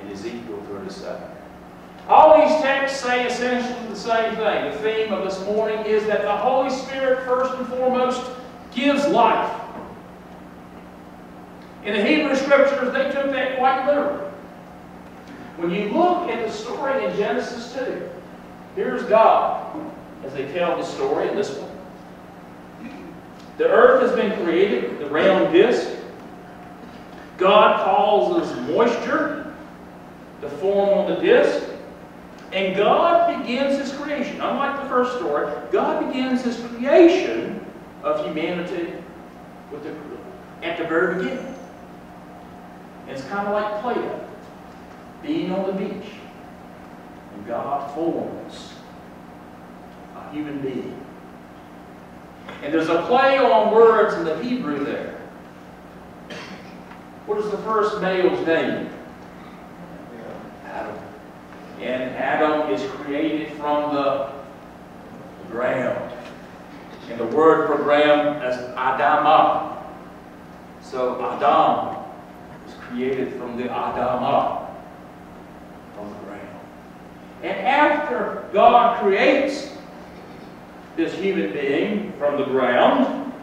in Ezekiel 37. All these texts say essentially the same thing. The theme of this morning is that the Holy Spirit, first and foremost, gives life. In the Hebrew Scriptures, they took that quite literally. When you look at the story in Genesis 2, here's God as they tell the story in this one. The earth has been created with the round disc. God causes moisture to form on the disc. And God begins His creation. Unlike the first story, God begins His creation of humanity at the very beginning. It's kind of like Plato being on the beach. And God forms a human being. And there's a play on words in the Hebrew there. What is the first male's name? Adam. And Adam is created from the ground. And the word for ground is Adamah. So Adam is created from the Adamah, from the ground. And after God creates this human being from the ground,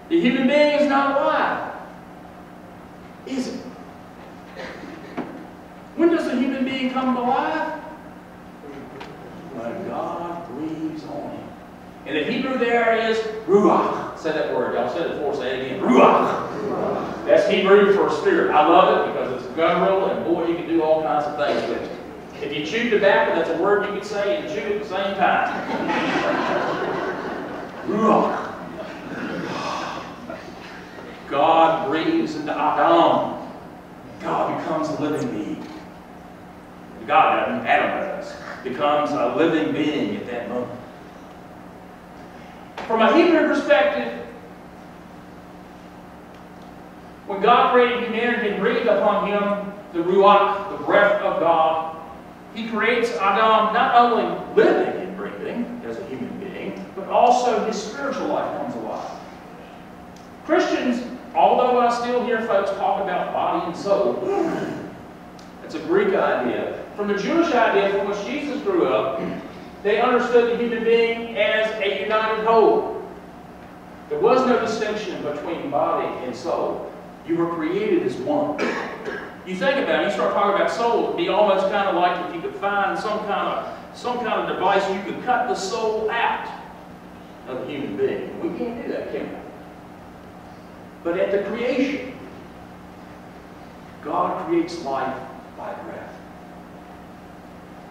the human being is not alive, is it? When does a human being come alive? When God breathes on him. And the Hebrew there is ruach. Say that word. Y'all said it before. Say it again. Ruach. Ruach. That's Hebrew for spirit. I love it because it's guttural, and boy, you can do all kinds of things with it. If you chew tobacco, that's a word you can say and chew at the same time. Ruach. God breathes into Adam. God becomes a living being. God, Adam does, becomes a living being at that moment. From a Hebrew perspective, when God created humanity and breathed upon him the Ruach, the breath of God, He creates Adam not only living and breathing as a human being, but also his spiritual life comes alive. Christians, although I still hear folks talk about body and soul, it's a Greek idea. From the Jewish idea from which Jesus grew up, they understood the human being as a united whole. There was no distinction between body and soul. You were created as one. You think about it, you start talking about soul, it would be almost kind of like if you could find some kind of device you could cut the soul out of a human being. We can't do that, can we? But at the creation, God creates life by breath.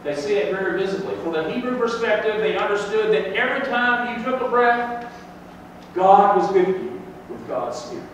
They see it very visibly. From the Hebrew perspective, they understood that every time you took a breath, God was with you with God's Spirit.